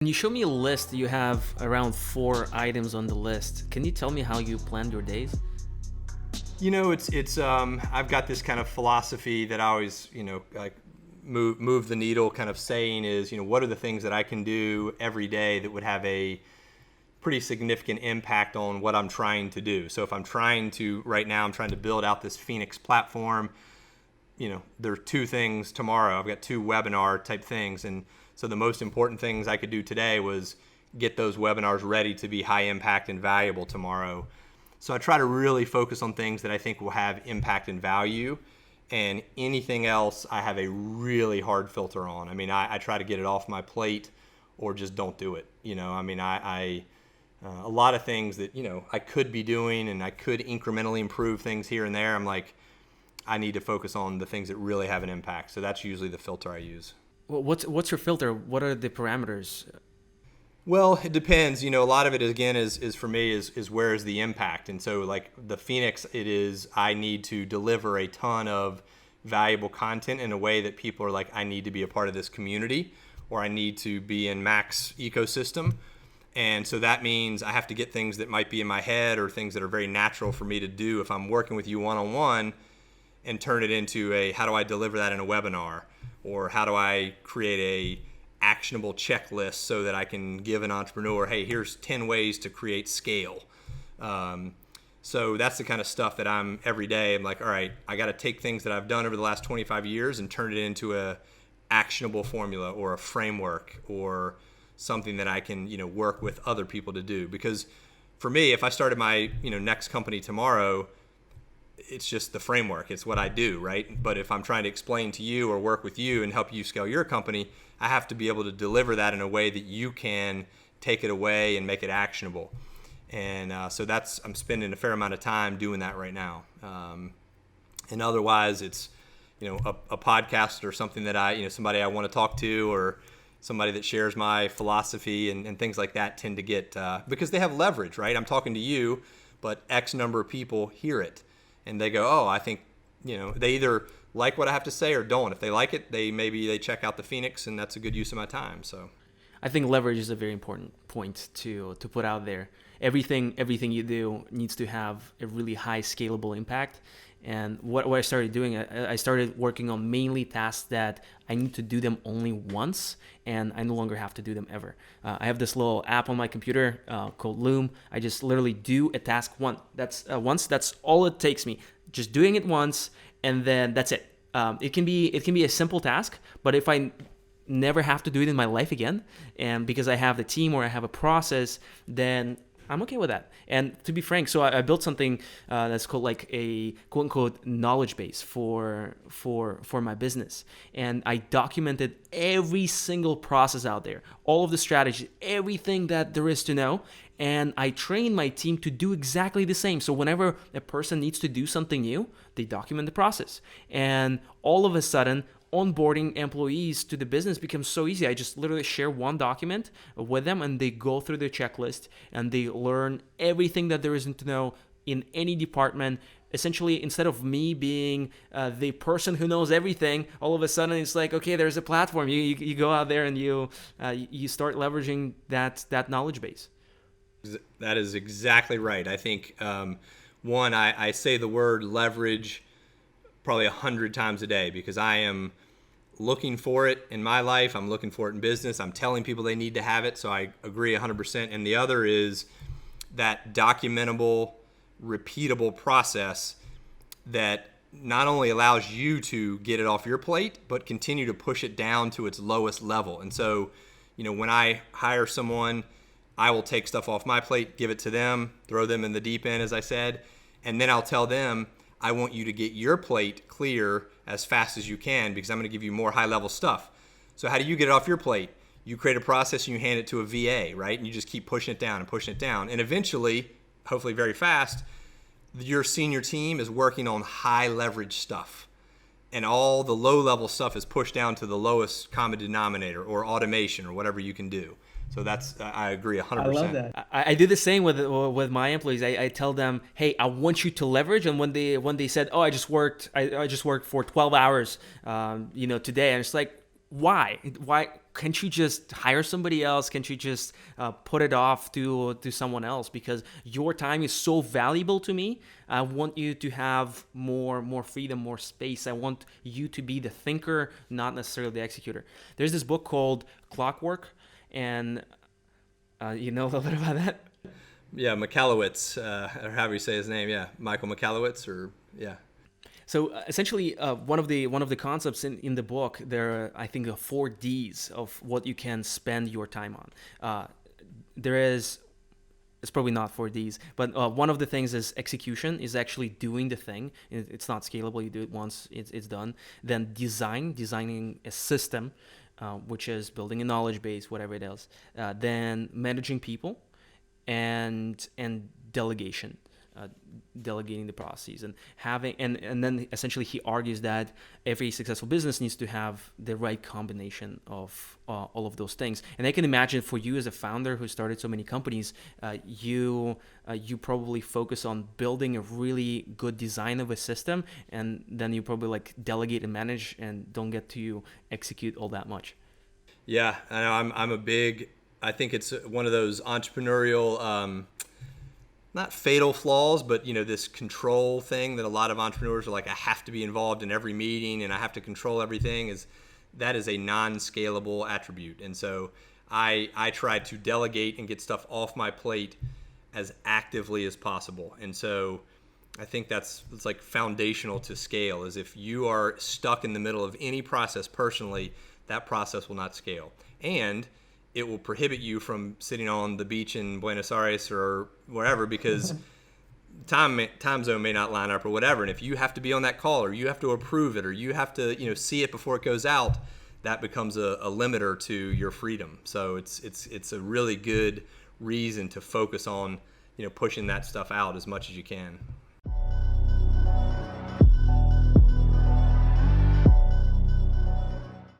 When you show me a list, you have around 4 items on the list. Can you tell me how you plan your days? It's I've got this kind of philosophy that I always, like move the needle kind of saying is, what are the things that I can do every day that would have a pretty significant impact on what I'm trying to do. So if I'm trying to, right now, I'm trying to build out this Phoenix platform, there are two things tomorrow. I've got two webinar type things. And so the most important things I could do today was get those webinars ready to be high impact and valuable tomorrow. So I try to really focus on things that I think will have impact and value, and anything else I have a really hard filter on. I mean, I try to get it off my plate or just don't do it. A lot of things that, I could be doing and I could incrementally improve things here and there. I'm like, I need to focus on the things that really have an impact. So that's usually the filter I use. Well, what's your filter? What are the parameters? Well, it depends. A lot of it again is for me is where is the impact. And so like the Phoenix, it is I need to deliver a ton of valuable content in a way that people are like, I need to be a part of this community, or I need to be in Mac's ecosystem. And so that means I have to get things that might be in my head or things that are very natural for me to do if I'm working with you one-on-one, and turn it into a, how do I deliver that in a webinar? Or how do I create a actionable checklist so that I can give an entrepreneur, hey, here's 10 ways to create scale. So that's the kind of stuff that I'm every day. I'm like, all right, I got to take things that I've done over the last 25 years and turn it into a actionable formula or a framework or something that I can, work with other people to do. Because for me, if I started my, next company tomorrow, it's just the framework. It's what I do, right? But if I'm trying to explain to you or work with you and help you scale your company, I have to be able to deliver that in a way that you can take it away and make it actionable. And so I'm spending a fair amount of time doing that right now. And otherwise, it's, a podcast or something that somebody I want to talk to, or somebody that shares my philosophy and things like that tend to get, because they have leverage, right? I'm talking to you, but X number of people hear it. And they go, oh, I think, they either like what I have to say or don't. If they like it, they check out the Phoenix, and that's a good use of my time. So I think leverage is a very important point to put out there. Everything you do needs to have a really high scalable impact. And what I started doing, I started working on mainly tasks that I need to do them only once, and I no longer have to do them ever. I have this little app on my computer called Loom. I just literally do a task once. That's all it takes me. Just doing it once, and then that's it. It can be a simple task, but if I never have to do it in my life again, and because I have the team or I have a process, then I'm okay with that. And to be frank, so I built something that's called like a quote unquote knowledge base for my business. And I documented every single process out there, all of the strategies, everything that there is to know. And I train my team to do exactly the same. So whenever a person needs to do something new, they document the process. And all of a sudden, onboarding employees to the business becomes so easy. I just literally share one document with them, and they go through the checklist and they learn everything that there isn't to know in any department. Essentially, instead of me being the person who knows everything, all of a sudden it's like, okay, there's a platform. You go out there and you start leveraging that knowledge base. That is exactly right. I think I say the word leverage probably 100 times a day, because I am looking for it in my life. I'm looking for it in business. I'm telling people they need to have it. So I agree 100%. And the other is that documentable, repeatable process that not only allows you to get it off your plate, but continue to push it down to its lowest level. And so, when I hire someone, I will take stuff off my plate, give it to them, throw them in the deep end, as I said, and then I'll tell them, I want you to get your plate clear as fast as you can, because I'm going to give you more high-level stuff. So how do you get it off your plate? You create a process and you hand it to a VA, right? And you just keep pushing it down and pushing it down. And eventually, hopefully very fast, your senior team is working on high-leverage stuff. And all the low-level stuff is pushed down to the lowest common denominator, or automation, or whatever you can do. So I agree 100%. I love that. I do the same with my employees. I tell them, hey, I want you to leverage. And when they said, oh, I just worked for 12 hours, today, and it's like, why? can't you just hire somebody else? Can't you just put it off to someone else? Because your time is so valuable to me. I want you to have more freedom, more space. I want you to be the thinker, not necessarily the executor. There's this book called Clockwork, and you know a little bit about that? Yeah, Michalowicz, or however you say his name. Yeah, Michael Michalowicz, or yeah. So essentially, one of the concepts in the book, there are, I think, 4 Ds of what you can spend your time on. It's probably not 4 Ds, but one of the things is execution, is actually doing the thing. It's not scalable. You do it once, it's done. Then designing a system, which is building a knowledge base, whatever it is. Then managing people, and delegation. Delegating the processes and having and then essentially he argues that every successful business needs to have the right combination of all of those things. And I can imagine for you as a founder who started so many companies, you probably focus on building a really good design of a system, and then you probably like delegate and manage and don't get to execute all that much. Yeah, I know. I think it's one of those entrepreneurial not fatal flaws, but this control thing that a lot of entrepreneurs are like, I have to be involved in every meeting and I have to control everything. That is a non-scalable attribute. And so I try to delegate and get stuff off my plate as actively as possible. And so I think it's like foundational to scale, is if you are stuck in the middle of any process personally, that process will not scale. And it will prohibit you from sitting on the beach in Buenos Aires or wherever, because time zone may not line up or whatever. And if you have to be on that call, or you have to approve it, or you have to see it before it goes out, that becomes a limiter to your freedom. So it's a really good reason to focus on pushing that stuff out as much as you can.